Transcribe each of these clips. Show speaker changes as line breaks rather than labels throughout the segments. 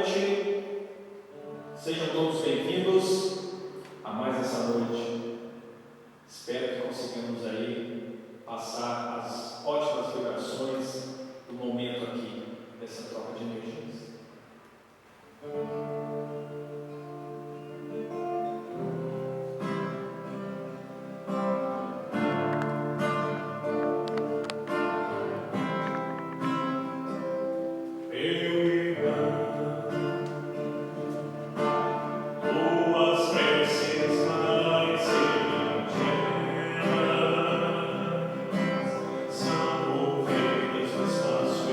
noite, sejam todos bem-vindos a mais essa noite. Espero que consigamos aí passar as ótimas vibrações do momento aqui, dessa troca de energias.
São ouvidos no espaço e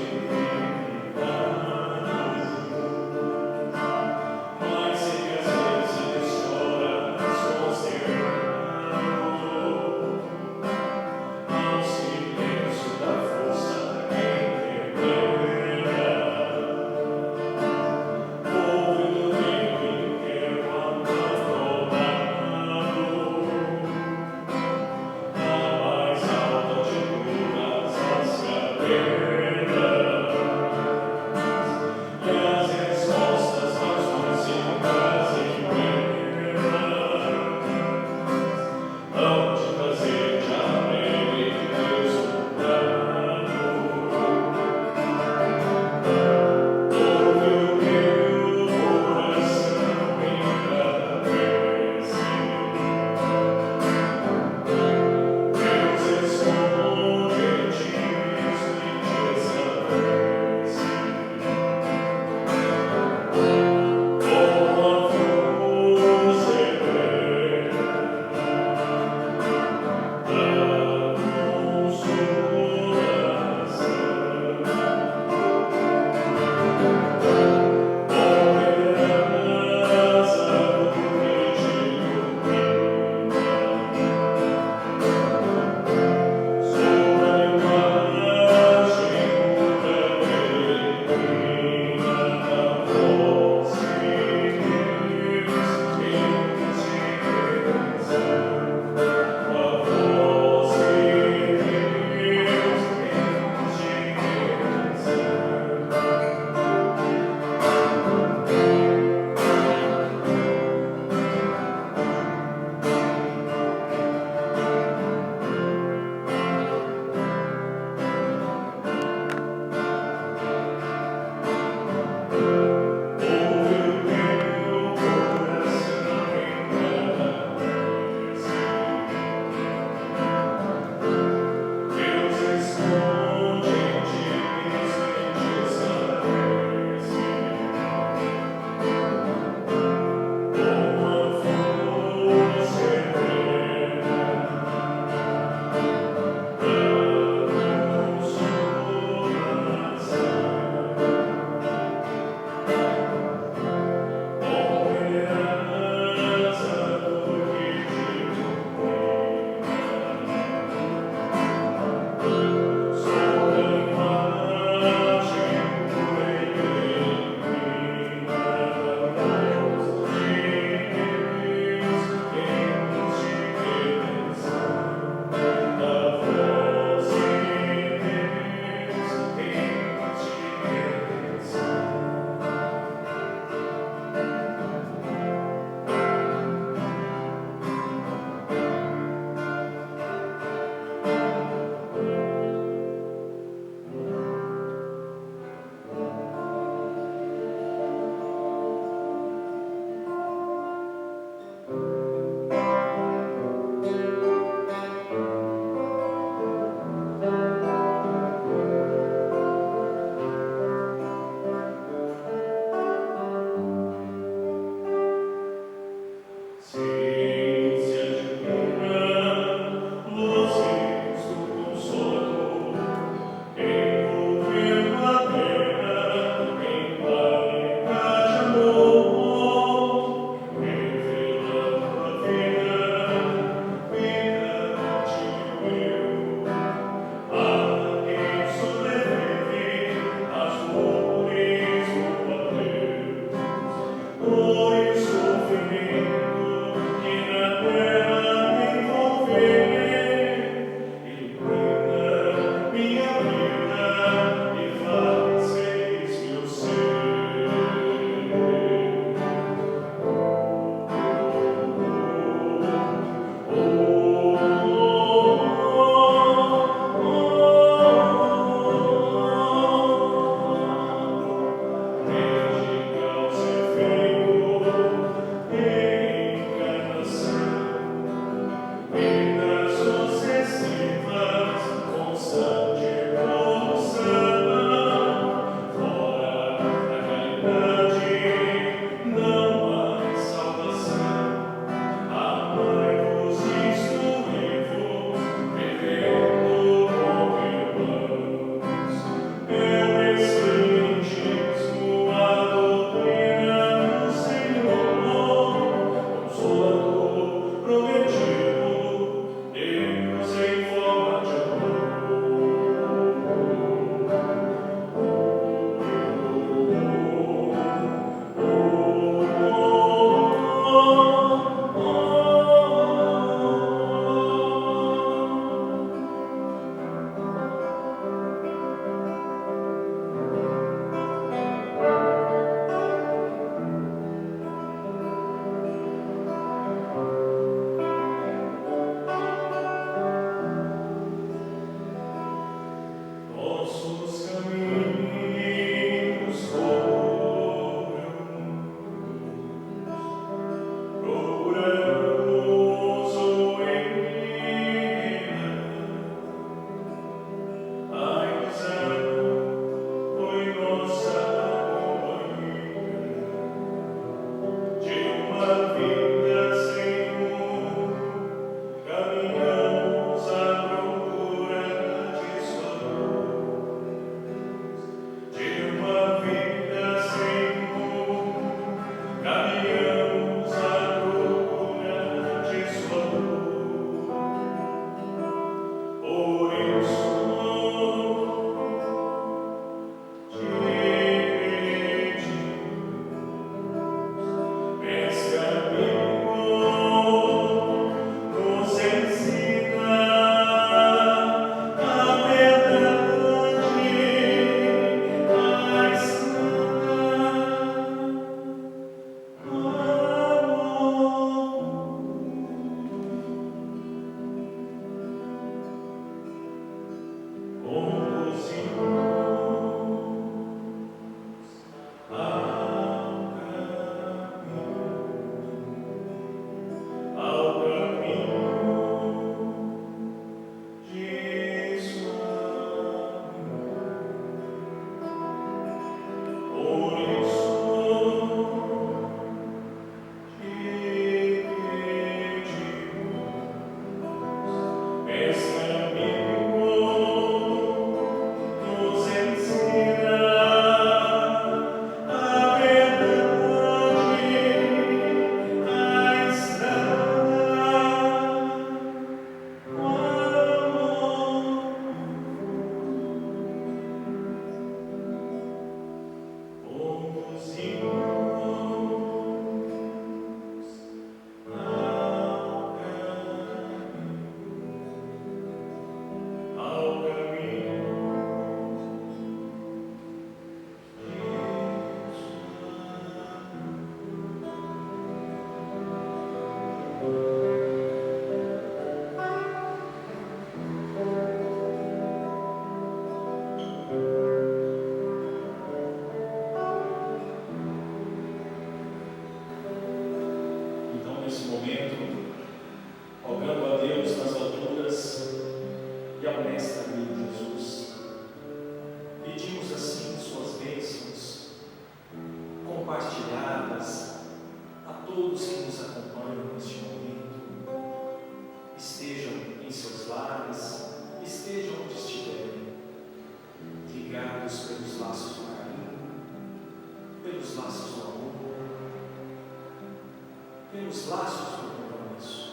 pelos laços do compromisso.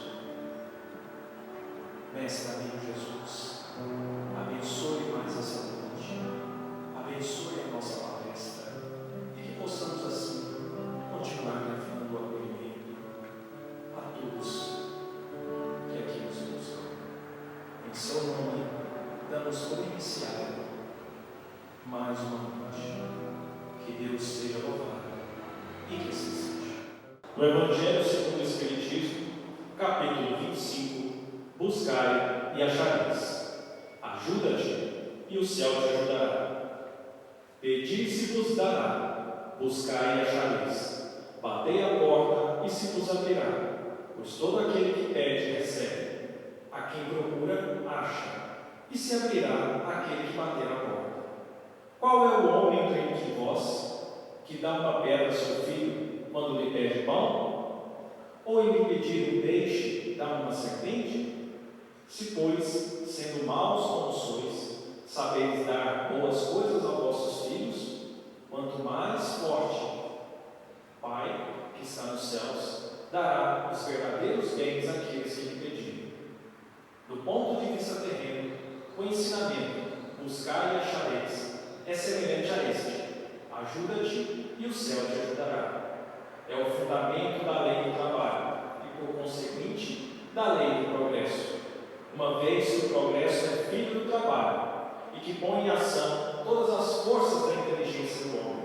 Mestre amigo Jesus, abençoe mais essa noite, abençoe a nossa palestra, e que possamos assim continuar levando o acolhimento a todos que aqui nos buscam. Em seu nome, damos por iniciado mais uma noite. Que Deus seja louvado e que assim seja. No Evangelho segundo o Espiritismo, capítulo 25, buscai e achareis. Ajuda-te e o céu te ajudará. Pedi-se vos dará. buscai e achareis, batei a porta e se vos abrirá. Pois todo aquele que pede, recebe, a quem procura, acha, e se abrirá àquele que bater a porta. Qual é o homem entre vós que dá uma pedra a seu filho quando lhe pede pão? Ou em lhe pedir um peixe, dá uma serpente? Se, pois, sendo maus como sois, sabeis dar boas coisas aos vossos filhos, quanto mais forte Pai, que está nos céus, dará os verdadeiros bens àqueles que lhe pedirem. Do ponto de vista terreno, o ensinamento, buscar e achareis, é semelhante a este: ajuda-te e o céu te ajudará. É o fundamento da lei do trabalho e, por conseguinte, da lei do progresso, uma vez que o progresso é filho do trabalho e que põe em ação todas as forças da inteligência do homem.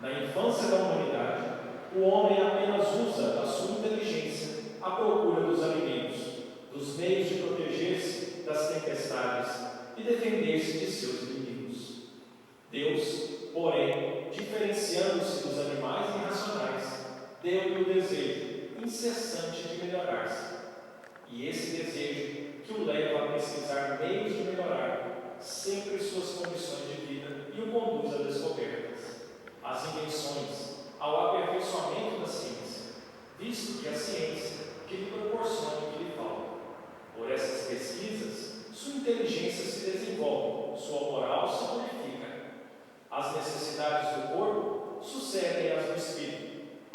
Na infância da humanidade, o homem apenas usa a sua inteligência à procura dos alimentos, dos meios de proteger-se das tempestades e defender-se de seus inimigos. Deus, porém, diferenciando-se dos animais irracionais, deu-lhe o desejo incessante de melhorar-se. E esse desejo que o leva a pesquisar meios de melhorar sempre suas condições de vida e o conduz a descobertas, às invenções, ao aperfeiçoamento da ciência, visto que a ciência que lhe proporciona o que lhe falta. Por essas pesquisas, sua inteligência se desenvolve, sua moral se purifica. As necessidades do corpo sucedem às do espírito.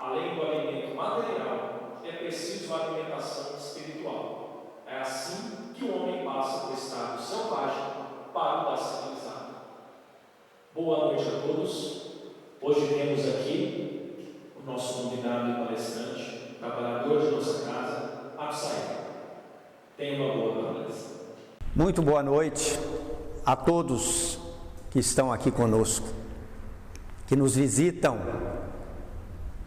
Além do alimento material, é preciso a alimentação espiritual. É assim que o homem passa do estado selvagem para o da civilizado. Boa noite a todos. Hoje temos aqui o nosso convidado e palestrante, trabalhador de nossa casa, Absael. Tenha uma boa palestra.
Muito boa noite a todos que estão aqui conosco, que nos visitam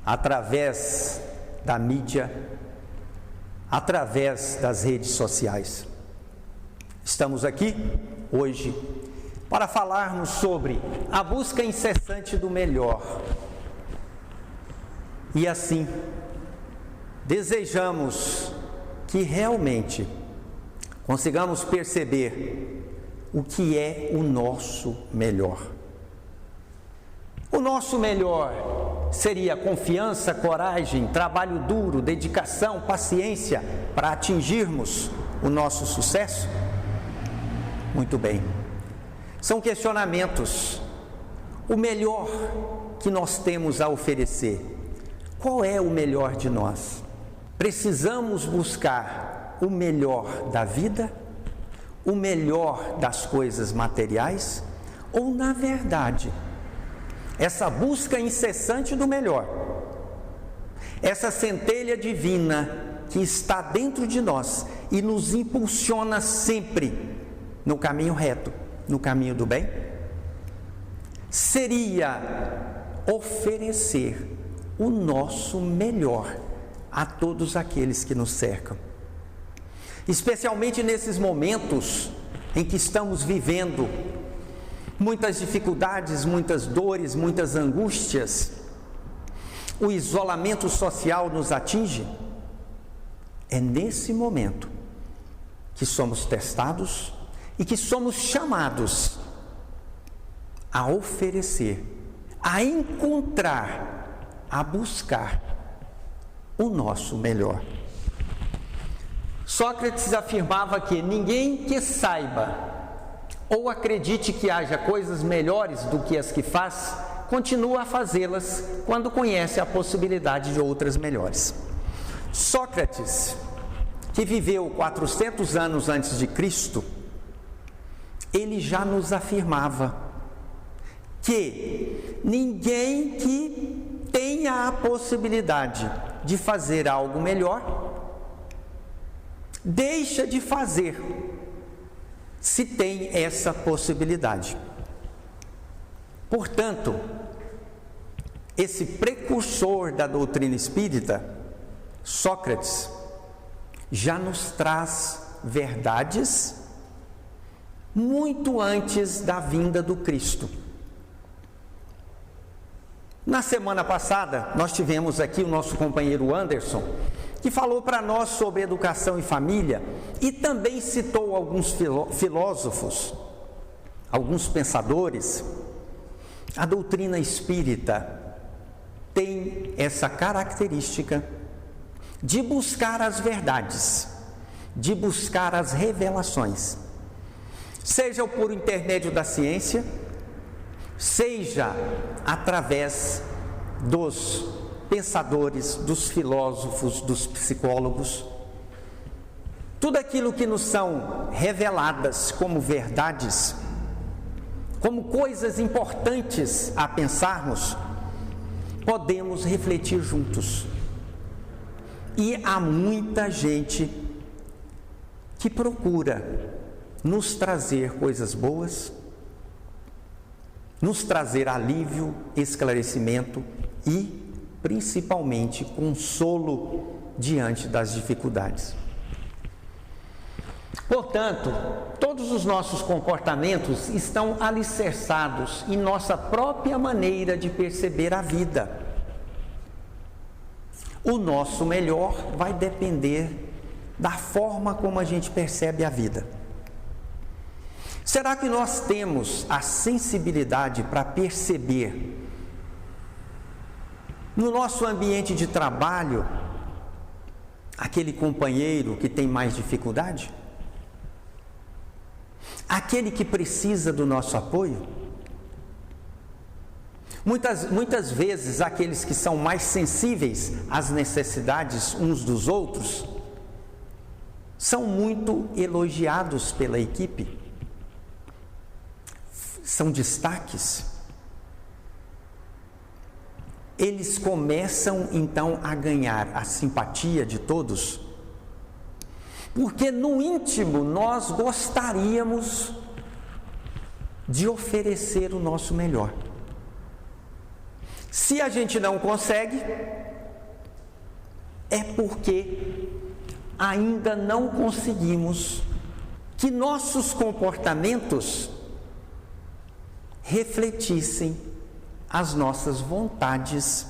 através da mídia, através das redes sociais. Estamos aqui hoje para falarmos sobre a busca incessante do melhor. E assim, desejamos que realmente consigamos perceber o que é o nosso melhor. O nosso melhor seria confiança, coragem, trabalho duro, dedicação, paciência para atingirmos o nosso sucesso? Muito bem. São questionamentos. O melhor que nós temos a oferecer. Qual é o melhor de nós? Precisamos buscar o melhor da vida? O melhor das coisas materiais? Ou, na verdade, essa busca incessante do melhor, essa centelha divina que está dentro de nós e nos impulsiona sempre no caminho reto, no caminho do bem, seria oferecer o nosso melhor a todos aqueles que nos cercam, especialmente nesses momentos em que estamos vivendo muitas dificuldades, muitas dores, muitas angústias. O isolamento social nos atinge. É nesse momento que somos testados e que somos chamados a oferecer, a encontrar, a buscar o nosso melhor. Sócrates afirmava que ninguém que saiba ou acredite que haja coisas melhores do que as que faz, continua a fazê-las quando conhece a possibilidade de outras melhores. Sócrates, que viveu 400 anos antes de Cristo, ele já nos afirmava que ninguém que tenha a possibilidade de fazer algo melhor, deixa de fazer, se tem essa possibilidade. Portanto, esse precursor da doutrina espírita, Sócrates, já nos traz verdades muito antes da vinda do Cristo. Na semana passada, nós tivemos aqui o nosso companheiro Anderson, que falou para nós sobre educação e família e também citou alguns filósofos, alguns pensadores. A doutrina espírita tem essa característica de buscar as verdades, de buscar as revelações, seja por intermédio da ciência, seja através dos pensadores, dos filósofos, dos psicólogos. Tudo aquilo que nos são reveladas como verdades, como coisas importantes a pensarmos, podemos refletir juntos. E há muita gente que procura nos trazer coisas boas, nos trazer alívio, esclarecimento e, principalmente, consolo diante das dificuldades. Portanto, todos os nossos comportamentos estão alicerçados em nossa própria maneira de perceber a vida. O nosso melhor vai depender da forma como a gente percebe a vida. Será que nós temos a sensibilidade para perceber no nosso ambiente de trabalho aquele companheiro que tem mais dificuldade? Aquele que precisa do nosso apoio? Muitas vezes aqueles que são mais sensíveis às necessidades uns dos outros são muito elogiados pela equipe. São destaques. Eles começam então a ganhar a simpatia de todos, porque no íntimo nós gostaríamos de oferecer o nosso melhor. Se a gente não consegue, é porque ainda não conseguimos que nossos comportamentos refletissem as nossas vontades,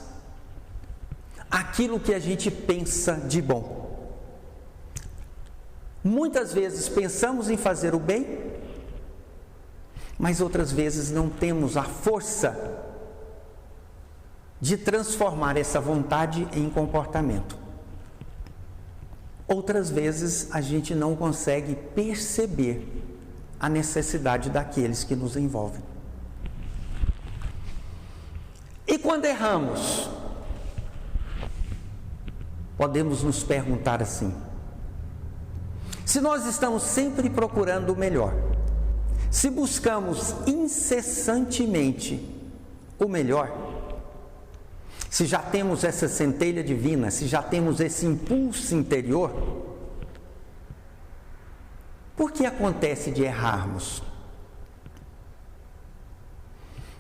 aquilo que a gente pensa de bom. Muitas vezes pensamos em fazer o bem, mas outras vezes não temos a força de transformar essa vontade em comportamento. Outras vezes a gente não consegue perceber a necessidade daqueles que nos envolvem. E quando erramos, podemos nos perguntar assim: se nós estamos sempre procurando o melhor, se buscamos incessantemente o melhor, se já temos essa centelha divina, se já temos esse impulso interior, por que acontece de errarmos?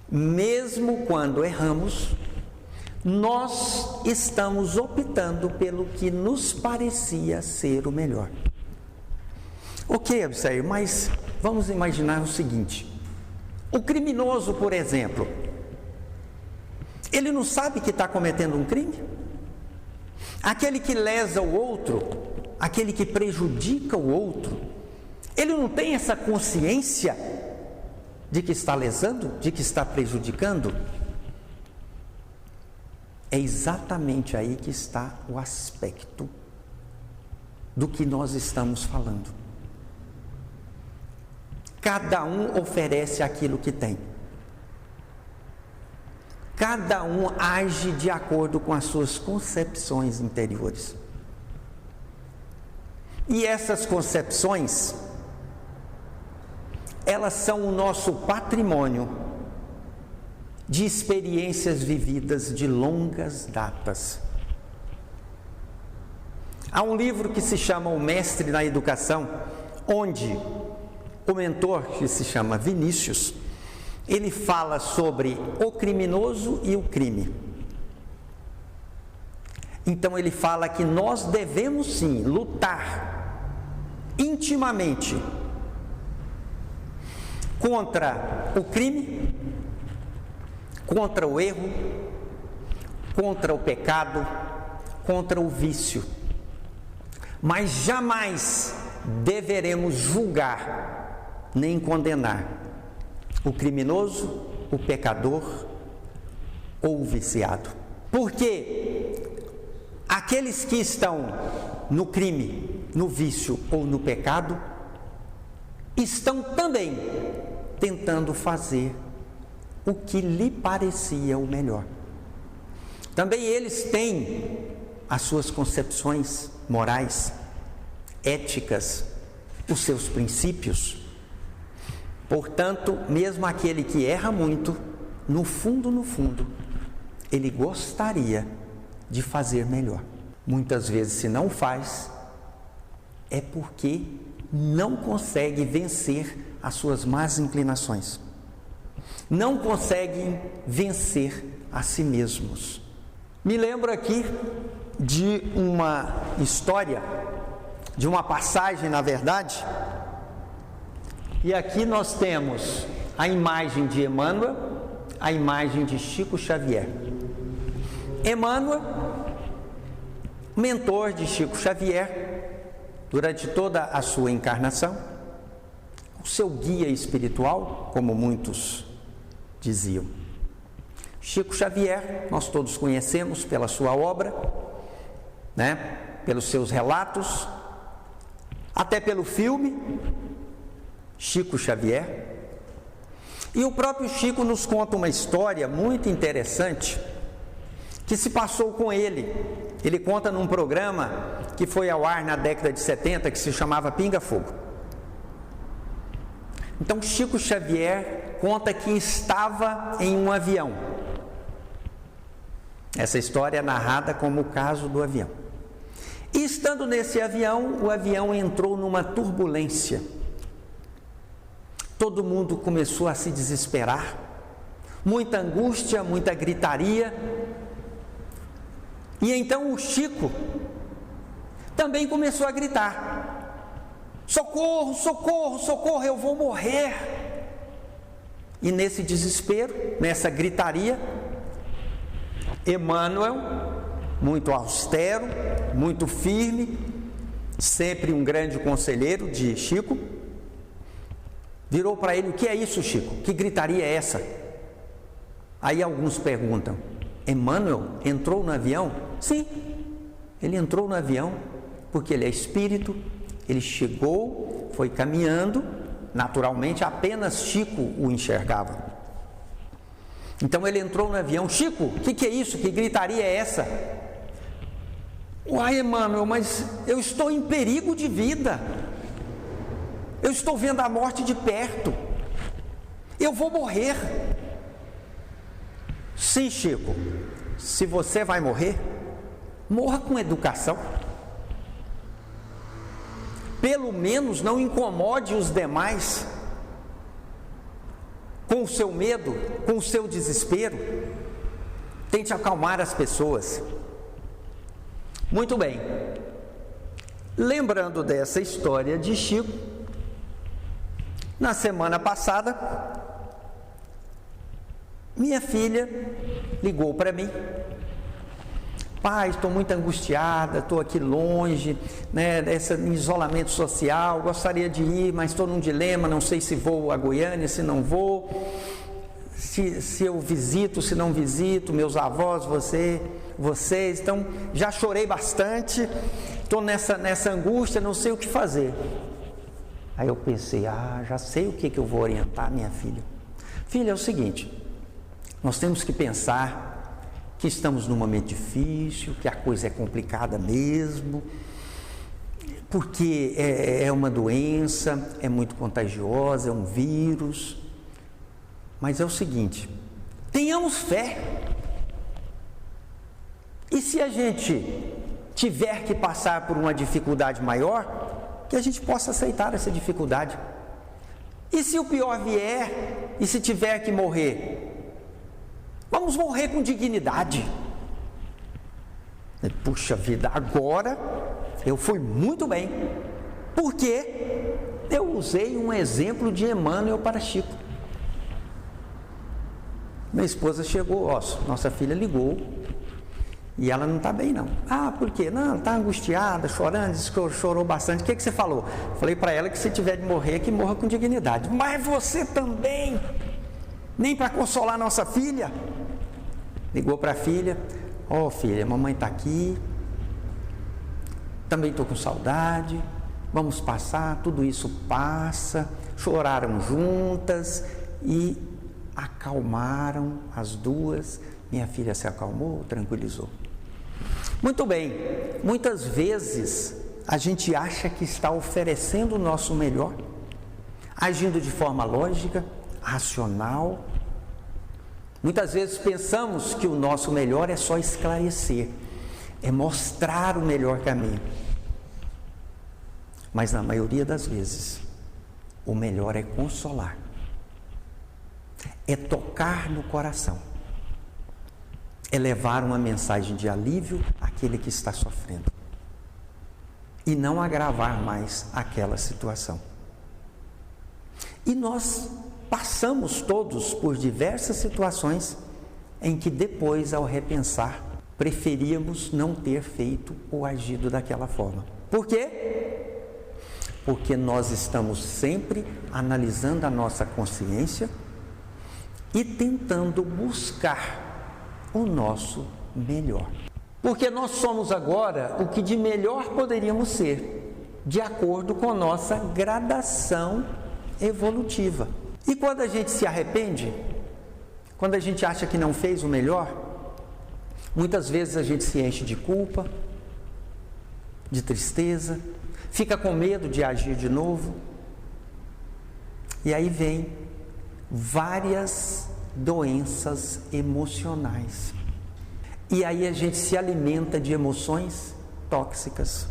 Mesmo quando erramos, nós estamos optando pelo que nos parecia ser o melhor. Ok, Absair, mas vamos imaginar o seguinte: o criminoso, por exemplo, ele não sabe que está cometendo um crime? Aquele que lesa o outro, aquele que prejudica o outro, ele não tem essa consciência de que está lesando, de que está prejudicando? É exatamente aí que está o aspecto do que nós estamos falando. Cada um oferece aquilo que tem. Cada um age de acordo com as suas concepções interiores. E essas concepções, elas são o nosso patrimônio de experiências vividas de longas datas. Há um livro que se chama O Mestre na Educação, onde o mentor, que se chama Vinícius, ele fala sobre o criminoso e o crime. Então ele fala que nós devemos sim lutar intimamente contra o crime, contra o erro, contra o pecado, contra o vício. Mas jamais deveremos julgar nem condenar o criminoso, o pecador ou o viciado. Porque aqueles que estão no crime, no vício ou no pecado, estão também tentando fazer o que lhe parecia o melhor. Também eles têm as suas concepções morais, éticas, os seus princípios. Portanto, mesmo aquele que erra muito, no fundo, ele gostaria de fazer melhor. Muitas vezes, se não faz, é porque não consegue vencer as suas más inclinações. Não conseguem vencer a si mesmos. Me lembro aqui de uma história, de uma passagem, na verdade, e aqui nós temos a imagem de Emmanuel, a imagem de Chico Xavier. Emmanuel, mentor de Chico Xavier, durante toda a sua encarnação, o seu guia espiritual, como muitos diziam. Chico Xavier, nós todos conhecemos pela sua obra, pelos seus relatos, até pelo filme Chico Xavier. E o próprio Chico nos conta uma história muito interessante que se passou com ele. Ele conta num programa que foi ao ar na década de 70, que se chamava Pinga Fogo. Então Chico Xavier conta que estava em um avião. Essa história é narrada como o caso do avião. E estando nesse avião, o avião entrou numa turbulência. Todo mundo começou a se desesperar, muita angústia, muita gritaria. E então o Chico também começou a gritar: socorro, socorro, socorro, eu vou morrer. E nesse desespero, nessa gritaria, Emmanuel, muito austero, muito firme, sempre um grande conselheiro de Chico, virou para ele: o que é isso, Chico? Que gritaria é essa? Aí alguns perguntam: Emmanuel entrou no avião? Sim, ele entrou no avião porque ele é espírito, ele chegou, foi caminhando, naturalmente apenas Chico o enxergava. Então ele entrou no avião. Chico, o que é isso? Que gritaria é essa? Uai, Emmanuel, mas eu estou em perigo de vida. Eu estou vendo a morte de perto. Eu vou morrer. Sim, Chico, se você vai morrer, morra com educação. Pelo menos não incomode os demais com o seu medo, com o seu desespero. Tente acalmar as pessoas. Muito bem. Lembrando dessa história de Chico, na semana passada, minha filha ligou para mim: pai, estou muito angustiada, estou aqui longe, em isolamento social, gostaria de ir, mas estou num dilema, não sei se vou a Goiânia, se não vou, se eu visito, se não visito, meus avós, vocês, então já chorei bastante, estou nessa angústia, não sei o que fazer. Aí eu pensei: já sei o que eu vou orientar minha filha. Filha, é o seguinte, nós temos que pensar que estamos num momento difícil, que a coisa é complicada mesmo, porque é uma doença, é muito contagiosa, é um vírus. Mas é o seguinte, tenhamos fé. E se a gente tiver que passar por uma dificuldade maior, que a gente possa aceitar essa dificuldade. E se o pior vier, e se tiver que morrer, vamos morrer com dignidade. Puxa vida, agora eu fui muito bem, porque eu usei um exemplo de Emmanuel para Chico. Minha esposa chegou, nossa filha ligou, E ela não está bem não. Ah, por quê? Não, está angustiada, chorando, disse que chorou bastante. O que você falou? Falei para ela que se tiver de morrer, que morra com dignidade. Mas você também, nem para consolar nossa filha. Ligou para a filha, ó filha, mamãe está aqui, também estou com saudade, vamos passar, tudo isso passa. Choraram juntas e acalmaram as duas. Minha filha se acalmou, tranquilizou. Muito bem, muitas vezes a gente acha que está oferecendo o nosso melhor, agindo de forma lógica, racional. Muitas vezes pensamos que o nosso melhor é só esclarecer, é mostrar o melhor caminho. Mas na maioria das vezes, o melhor é consolar, é tocar no coração, é levar uma mensagem de alívio àquele que está sofrendo e não agravar mais aquela situação. E nós passamos todos por diversas situações em que depois, ao repensar, preferíamos não ter feito ou agido daquela forma. Por quê? Porque nós estamos sempre analisando a nossa consciência e tentando buscar o nosso melhor. Porque nós somos agora o que de melhor poderíamos ser, de acordo com a nossa gradação evolutiva. E quando a gente se arrepende, quando a gente acha que não fez o melhor, muitas vezes a gente se enche de culpa, de tristeza, fica com medo de agir de novo. E aí vem várias doenças emocionais. E aí a gente se alimenta de emoções tóxicas.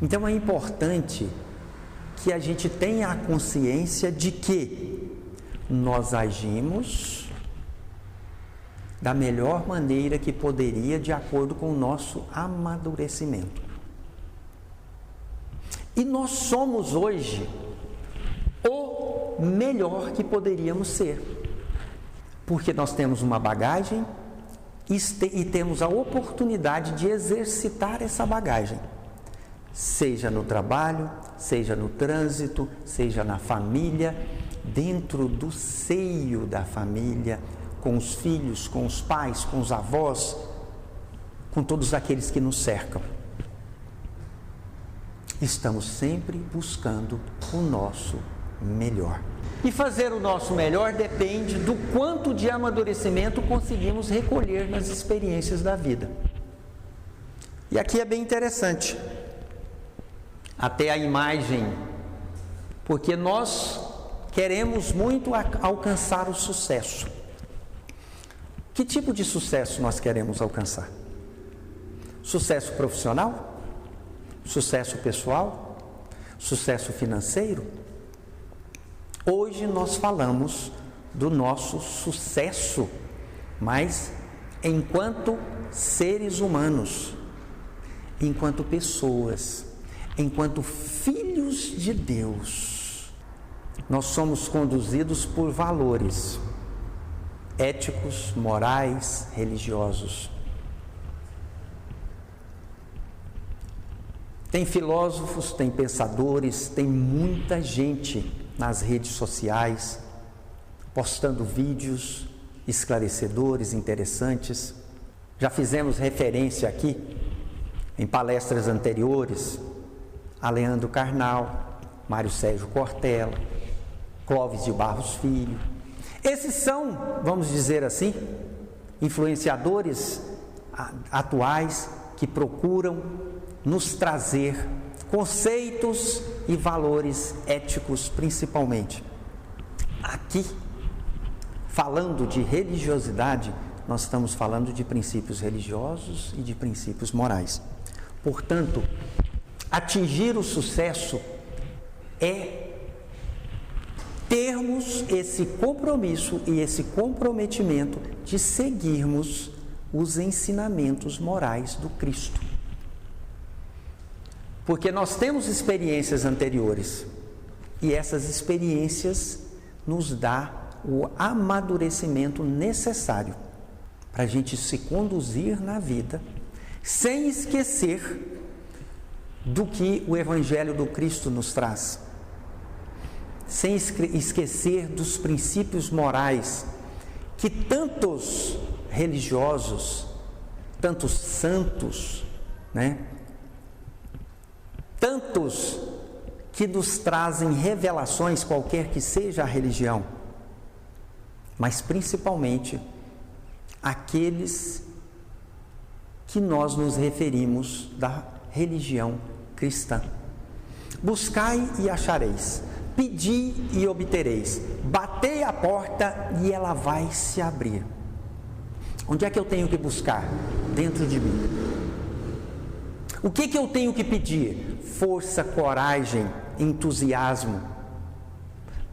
Então é importante que a gente tenha a consciência de que nós agimos da melhor maneira que poderia, de acordo com o nosso amadurecimento. E nós somos hoje o melhor que poderíamos ser, porque nós temos uma bagagem e temos a oportunidade de exercitar essa bagagem, seja no trabalho, seja no trânsito, seja na família, dentro do seio da família, com os filhos, com os pais, com os avós, com todos aqueles que nos cercam. Estamos sempre buscando o nosso melhor. E fazer o nosso melhor depende do quanto de amadurecimento conseguimos recolher nas experiências da vida. E aqui é bem interessante, até a imagem, porque nós queremos muito alcançar o sucesso. Que tipo de sucesso nós queremos alcançar? Sucesso profissional? Sucesso pessoal? Sucesso financeiro? Hoje nós falamos do nosso sucesso, mas enquanto seres humanos, enquanto pessoas, enquanto filhos de Deus, nós somos conduzidos por valores éticos, morais, religiosos. Tem filósofos, tem pensadores, tem muita gente nas redes sociais postando vídeos esclarecedores, interessantes. Já fizemos referência aqui em palestras anteriores a Leandro Carnal, Mário Sérgio Cortella, Clóvis de Barros Filho. Esses são, vamos dizer assim, influenciadores atuais que procuram nos trazer conceitos e valores éticos, principalmente. Aqui, falando de religiosidade, nós estamos falando de princípios religiosos e de princípios morais. Portanto, atingir o sucesso é termos esse compromisso e esse comprometimento de seguirmos os ensinamentos morais do Cristo. Porque nós temos experiências anteriores e essas experiências nos dão o amadurecimento necessário para a gente se conduzir na vida, sem esquecer do que o Evangelho do Cristo nos traz, sem esquecer dos princípios morais que tantos religiosos, tantos santos, tantos que nos trazem revelações, qualquer que seja a religião, mas principalmente aqueles que nós nos referimos da religião cristã. Buscai e achareis, pedi e obtereis, batei a porta e ela vai se abrir. Onde é que eu tenho que buscar? Dentro de mim. O que eu tenho que pedir? Força, coragem, entusiasmo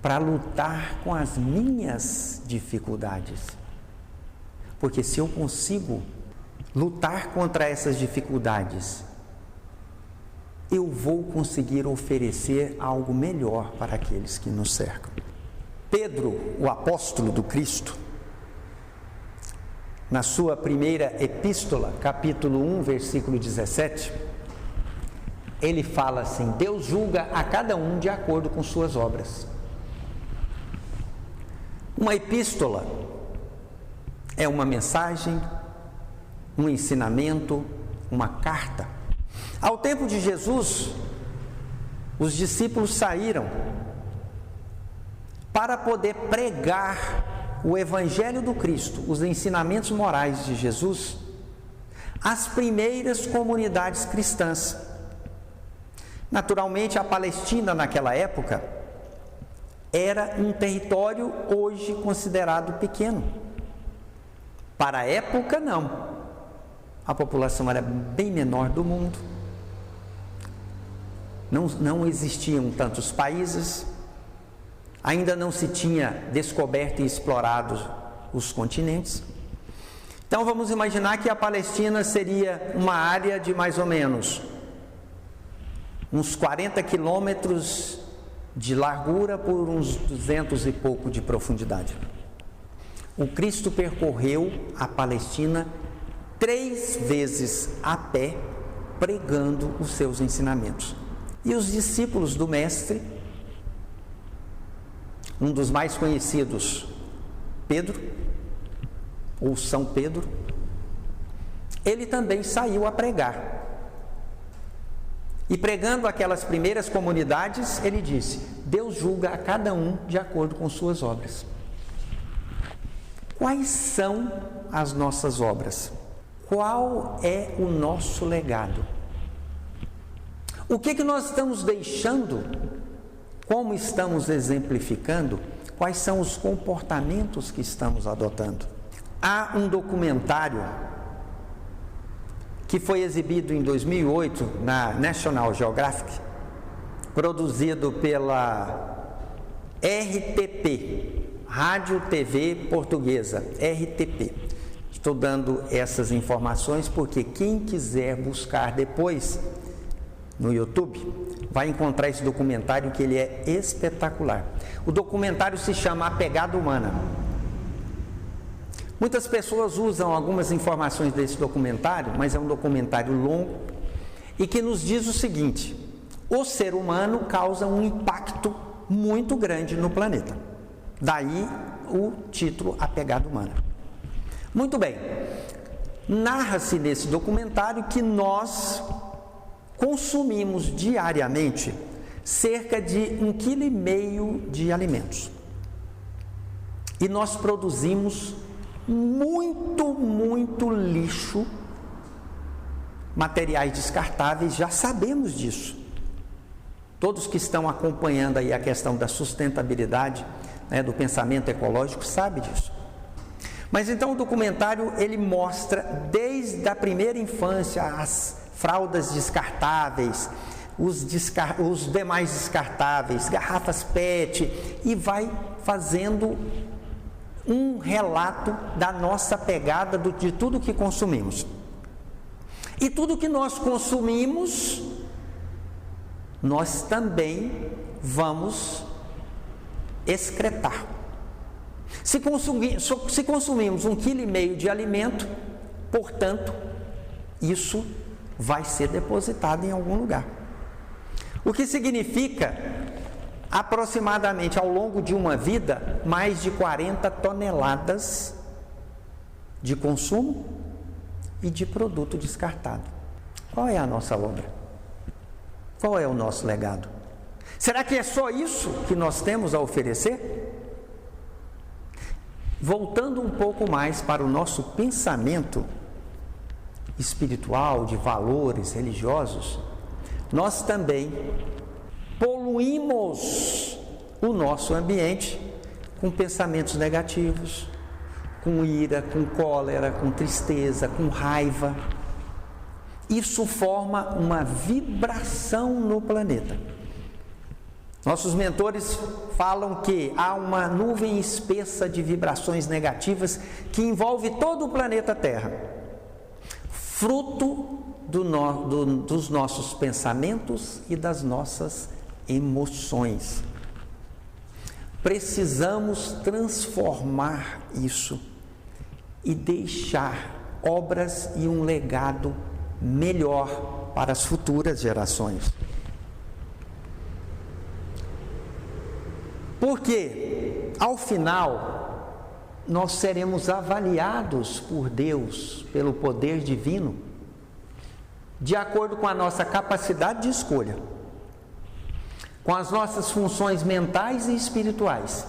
para lutar com as minhas dificuldades. Porque se eu consigo lutar contra essas dificuldades, eu vou conseguir oferecer algo melhor para aqueles que nos cercam. Pedro, o apóstolo do Cristo, na sua primeira epístola, capítulo 1, versículo 17, ele fala assim: Deus julga a cada um de acordo com suas obras. Uma epístola é uma mensagem, um ensinamento, uma carta. Ao tempo de Jesus, os discípulos saíram para poder pregar o Evangelho do Cristo, os ensinamentos morais de Jesus, às primeiras comunidades cristãs. Naturalmente, a Palestina naquela época era um território hoje considerado pequeno. Para a época, não. A população era bem menor do mundo. Não existiam tantos países, ainda não se tinha descoberto e explorado os continentes. Então vamos imaginar que a Palestina seria uma área de mais ou menos uns 40 quilômetros de largura por uns 200 e pouco de profundidade. O Cristo percorreu a Palestina 3 vezes a pé, pregando os seus ensinamentos. E os discípulos do Mestre, um dos mais conhecidos, Pedro, ou São Pedro, ele também saiu a pregar. E pregando aquelas primeiras comunidades, ele disse: Deus julga a cada um de acordo com suas obras. Quais são as nossas obras? Qual é o nosso legado? O que nós estamos deixando? Como estamos exemplificando? Quais são os comportamentos que estamos adotando? Há um documentário que foi exibido em 2008 na National Geographic, produzido pela RTP, Rádio TV Portuguesa, RTP. Estou dando essas informações porque quem quiser buscar depois no YouTube vai encontrar esse documentário, que ele é espetacular. O documentário se chama A Pegada Humana. Muitas pessoas usam algumas informações desse documentário, mas é um documentário longo e que nos diz o seguinte: o ser humano causa um impacto muito grande no planeta. Daí o título A Pegada Humana. Muito bem, narra-se nesse documentário que nós consumimos diariamente cerca de 1,5 kg de alimentos. E nós produzimos muito lixo, materiais descartáveis, já sabemos disso. Todos que estão acompanhando aí a questão da sustentabilidade, do pensamento ecológico, sabem disso. Mas então o documentário, ele mostra desde a primeira infância as fraldas descartáveis, os demais descartáveis, garrafas PET, e vai fazendo um relato da nossa pegada de tudo que consumimos. E tudo que nós consumimos, nós também vamos excretar. Se consumimos 1,5 kg de alimento, portanto, isso vai ser depositado em algum lugar. O que significa, aproximadamente ao longo de uma vida, mais de 40 toneladas de consumo e de produto descartado. Qual é a nossa obra? Qual é o nosso legado? Será que é só isso que nós temos a oferecer? Voltando um pouco mais para o nosso pensamento espiritual, de valores religiosos, nós também poluímos o nosso ambiente com pensamentos negativos, com ira, com cólera, com tristeza, com raiva. Isso forma uma vibração no planeta. Nossos mentores falam que há uma nuvem espessa de vibrações negativas que envolve todo o planeta Terra, fruto dos nossos pensamentos e das nossas emoções. Precisamos transformar isso e deixar obras e um legado melhor para as futuras gerações. Porque, ao final, nós seremos avaliados por Deus, pelo poder divino, de acordo com a nossa capacidade de escolha, com as nossas funções mentais e espirituais,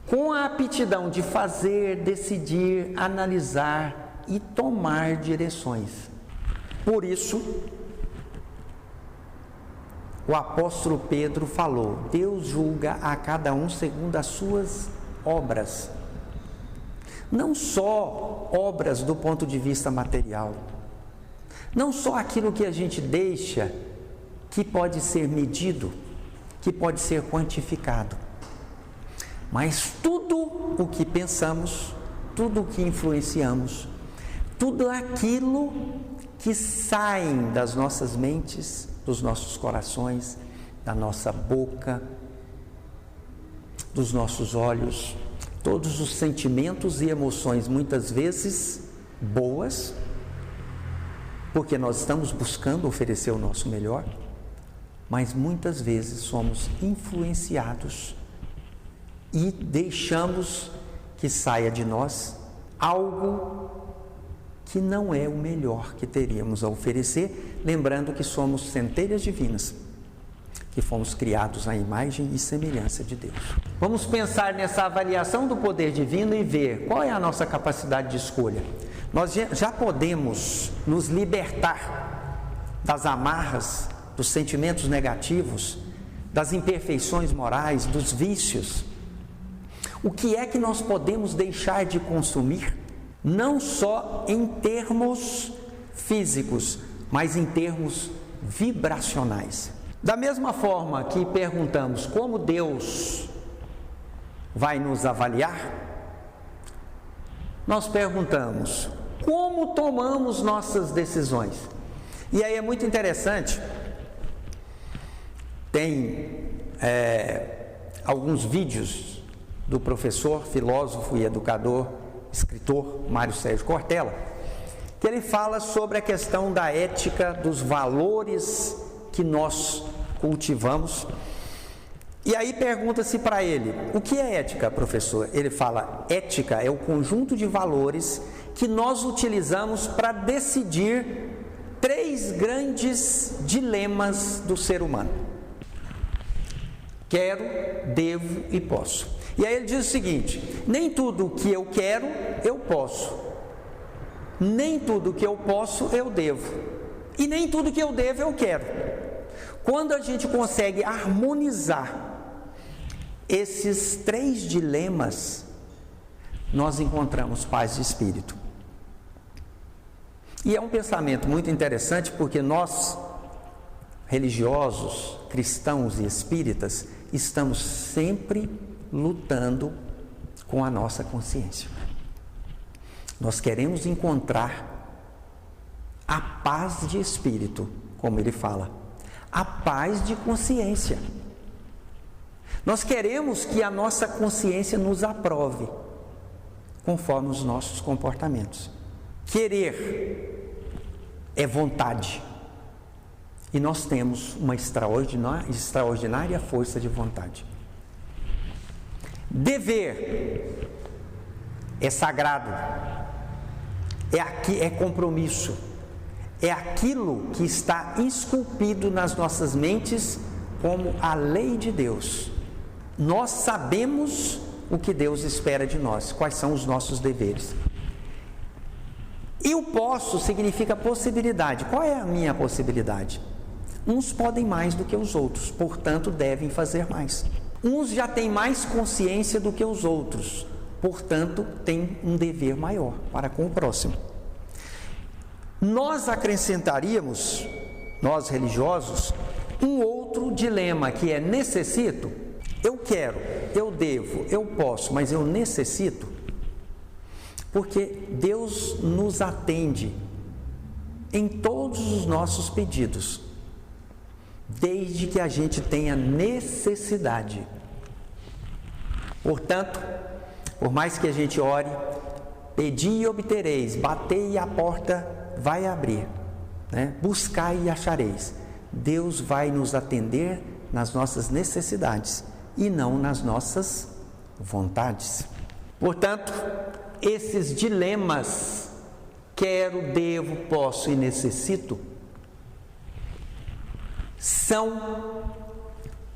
com a aptidão de fazer, decidir, analisar e tomar direções. Por isso, o apóstolo Pedro falou: Deus julga a cada um segundo as suas obras. Não só obras do ponto de vista material, não só aquilo que a gente deixa, que pode ser medido, que pode ser quantificado, mas tudo o que pensamos, tudo o que influenciamos, tudo aquilo que sai das nossas mentes, dos nossos corações, da nossa boca, dos nossos olhos, todos os sentimentos e emoções, muitas vezes boas, porque nós estamos buscando oferecer o nosso melhor, mas muitas vezes somos influenciados e deixamos que saia de nós algo que não é o melhor que teríamos a oferecer, lembrando que somos centelhas divinas, que fomos criados à imagem e semelhança de Deus. Vamos pensar nessa avaliação do poder divino e ver qual é a nossa capacidade de escolha. Nós já podemos nos libertar das amarras, dos sentimentos negativos, das imperfeições morais, dos vícios. O que é que nós podemos deixar de consumir? Não só em termos físicos, mas em termos vibracionais. Da mesma forma que perguntamos como Deus vai nos avaliar, nós perguntamos como tomamos nossas decisões. E aí é muito interessante, tem alguns vídeos do professor, filósofo e educador, escritor Mário Sérgio Cortella, que ele fala sobre a questão da ética, dos valores que nós cultivamos. E aí pergunta-se para ele: o que é ética, professor? Ele fala: ética é o conjunto de valores que nós utilizamos para decidir 3 grandes dilemas do ser humano: quero, devo e posso. E aí ele diz o seguinte: nem tudo o que eu quero, eu posso. Nem tudo o que eu posso, eu devo. E nem tudo que eu devo, eu quero. Quando a gente consegue harmonizar esses 3 dilemas, nós encontramos paz de espírito. E é um pensamento muito interessante, porque nós, religiosos, cristãos e espíritas, estamos sempre lutando com a nossa consciência. Nós queremos encontrar a paz de espírito, como ele fala, a paz de consciência. Nós queremos que a nossa consciência nos aprove, conforme os nossos comportamentos. Querer é vontade. E nós temos uma extraordinária força de vontade. Dever é sagrado, é compromisso, é aquilo que está esculpido nas nossas mentes como a lei de Deus. Nós sabemos o que Deus espera de nós, quais são os nossos deveres. Eu posso significa possibilidade. Qual é a minha possibilidade? Uns podem mais do que os outros, portanto devem fazer mais. Uns já têm mais consciência do que os outros, portanto têm um dever maior para com o próximo. Nós acrescentaríamos, nós religiosos, um outro dilema que é: necessito? Eu quero, eu devo, eu posso, mas eu necessito? Porque Deus nos atende em todos os nossos pedidos, desde que a gente tenha necessidade. Portanto, por mais que a gente ore, pedi e obtereis, batei e a porta vai abrir, né? Buscai e achareis. Deus vai nos atender nas nossas necessidades e não nas nossas vontades. Portanto, esses dilemas, quero, devo, posso e necessito, são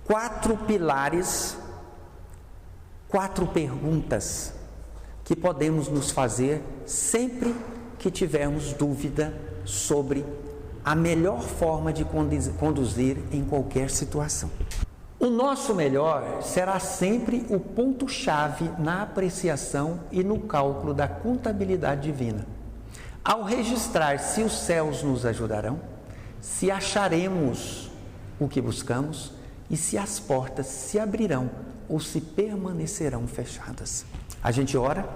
4 pilares, 4 perguntas que podemos nos fazer sempre que tivermos dúvida sobre a melhor forma de conduzir em qualquer situação. O nosso melhor será sempre o ponto-chave na apreciação e no cálculo da contabilidade divina. Ao registrar se os céus nos ajudarão, se acharemos o que buscamos e se as portas se abrirão ou se permanecerão fechadas. A gente ora,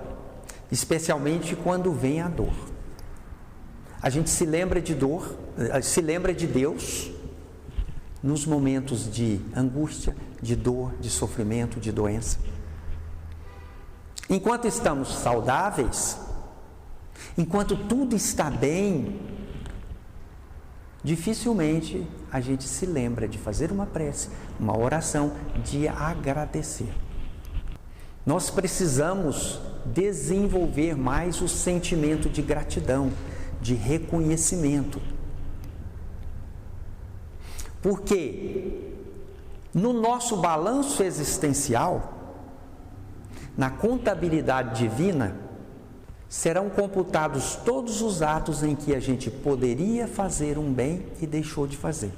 especialmente quando vem a dor. A gente se lembra de dor, se lembra de Deus nos momentos de angústia, de dor, de sofrimento, de doença. Enquanto estamos saudáveis, enquanto tudo está bem, dificilmente a gente se lembra de fazer uma prece, uma oração, de agradecer. Nós precisamos desenvolver mais o sentimento de gratidão, de reconhecimento. Porque no nosso balanço existencial, na contabilidade divina, serão computados todos os atos em que a gente poderia fazer um bem e deixou de fazer.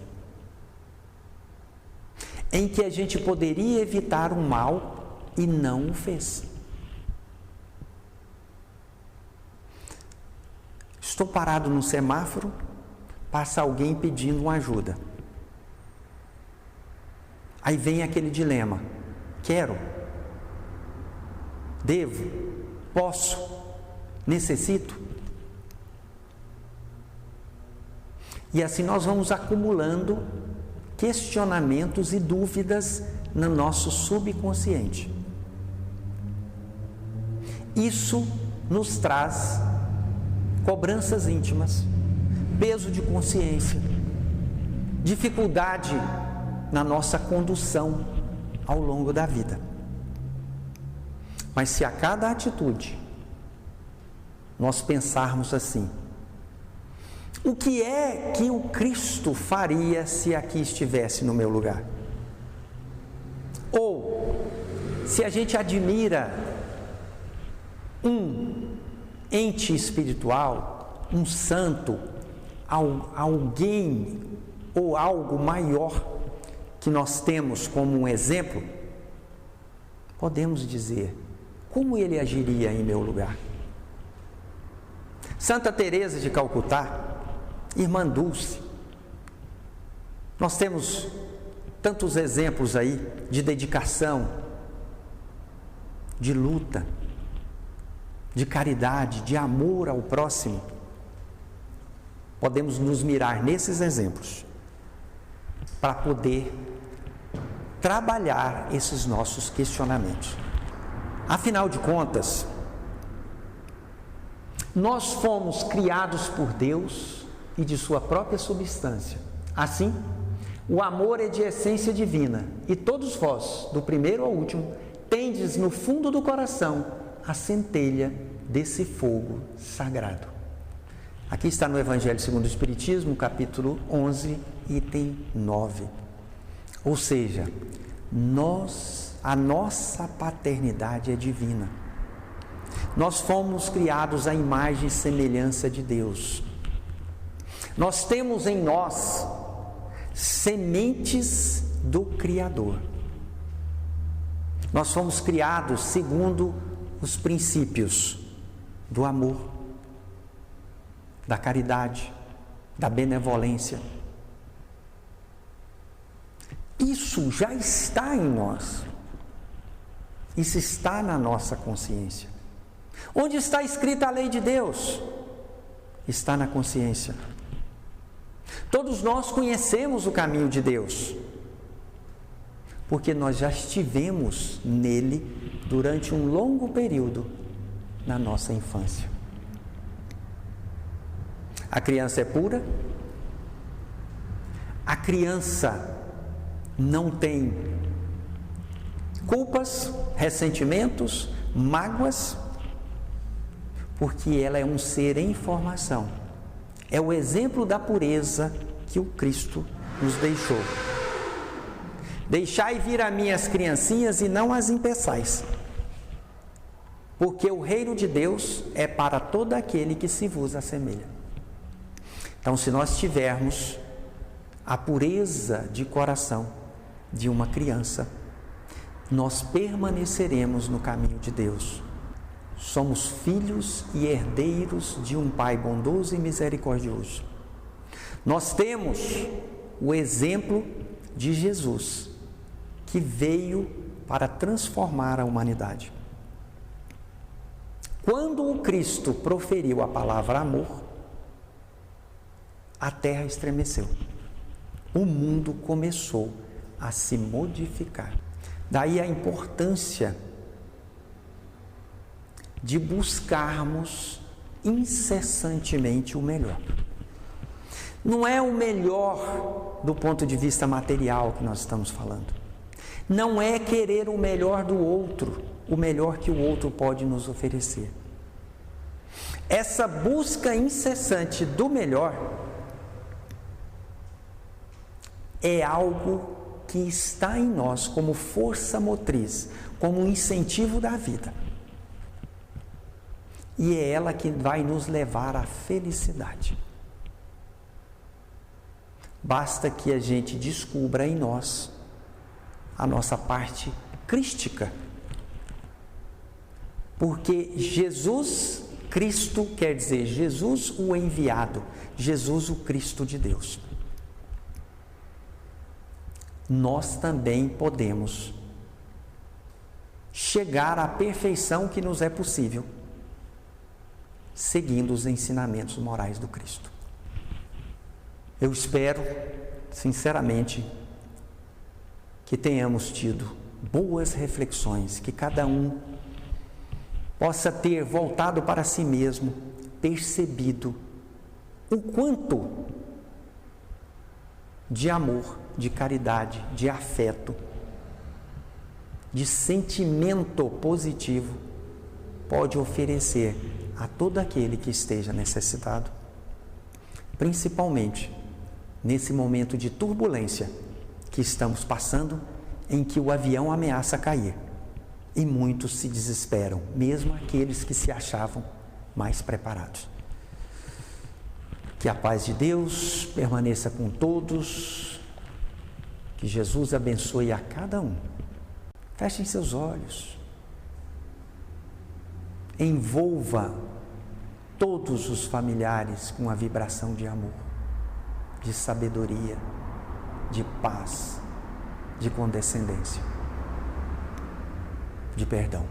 Em que a gente poderia evitar um mal e não o fez. Estou parado no semáforo, passa alguém pedindo uma ajuda. Aí vem aquele dilema: quero, devo, posso, necessito. E assim nós vamos acumulando questionamentos e dúvidas no nosso subconsciente. Isso nos traz cobranças íntimas, peso de consciência, dificuldade na nossa condução ao longo da vida. Mas se a cada atitude nós pensarmos assim: o que é que o Cristo faria se aqui estivesse no meu lugar? Ou, se a gente admira um ente espiritual, um santo, alguém ou algo maior que nós temos como um exemplo, podemos dizer: como ele agiria em meu lugar? Santa Teresa de Calcutá, Irmã Dulce. Nós temos tantos exemplos aí de dedicação, de luta, de caridade, de amor ao próximo. Podemos nos mirar nesses exemplos para poder trabalhar esses nossos questionamentos. Afinal de contas, nós fomos criados por Deus e de sua própria substância. Assim, o amor é de essência divina, e todos vós, do primeiro ao último, tendes no fundo do coração a centelha desse fogo sagrado. Aqui está no Evangelho segundo o Espiritismo, capítulo 11, item 9. Ou seja, a nossa paternidade é divina. Nós fomos criados à imagem e semelhança de Deus. Nós temos em nós sementes do Criador. Nós fomos criados segundo os princípios do amor, da caridade, da benevolência. Isso já está em nós. Isso está na nossa consciência. Onde está escrita a lei de Deus? Está na consciência. Todos nós conhecemos o caminho de Deus, porque nós já estivemos nele durante um longo período na nossa infância. A criança é pura, a criança não tem culpas, ressentimentos, mágoas, porque ela é um ser em formação. É o exemplo da pureza que o Cristo nos deixou. Deixai vir a mim as criancinhas e não as impeçais, porque o reino de Deus é para todo aquele que se vos assemelha. Então, se nós tivermos a pureza de coração de uma criança, nós permaneceremos no caminho de Deus. Somos filhos e herdeiros de um Pai bondoso e misericordioso. Nós temos o exemplo de Jesus, que veio para transformar a humanidade. Quando o Cristo proferiu a palavra amor, a terra estremeceu. O mundo começou a se modificar. Daí a importância de buscarmos incessantemente o melhor. Não é o melhor do ponto de vista material que nós estamos falando. Não é querer o melhor do outro, o melhor que o outro pode nos oferecer. Essa busca incessante do melhor é algo que está em nós como força motriz, como um incentivo da vida. E é ela que vai nos levar à felicidade. Basta que a gente descubra em nós a nossa parte crística. Porque Jesus, Cristo quer dizer Jesus o enviado, Jesus o Cristo de Deus. Nós também podemos chegar à perfeição que nos é possível, seguindo os ensinamentos morais do Cristo. Eu espero, sinceramente, que tenhamos tido boas reflexões, que cada um possa ter voltado para si mesmo, percebido o quanto de amor, de caridade, de afeto, de sentimento positivo pode oferecer a todo aquele que esteja necessitado, principalmente nesse momento de turbulência que estamos passando, em que o avião ameaça cair e muitos se desesperam, mesmo aqueles que se achavam mais preparados. Que a paz de Deus permaneça com todos, que Jesus abençoe a cada um. Fechem seus olhos, envolva todos os familiares com a vibração de amor, de sabedoria, de paz, de condescendência, de perdão.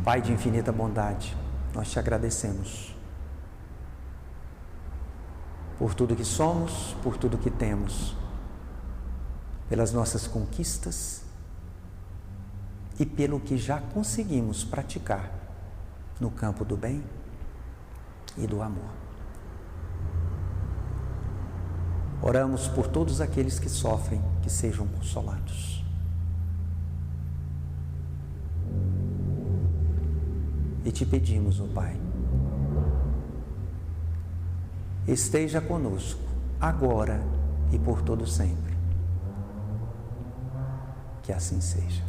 Pai de infinita bondade, nós te agradecemos por tudo que somos, por tudo que temos, pelas nossas conquistas e pelo que já conseguimos praticar no campo do bem e do amor. Oramos por todos aqueles que sofrem, que sejam consolados. E te pedimos, ó Pai, esteja conosco, agora e por todo sempre. Que assim seja.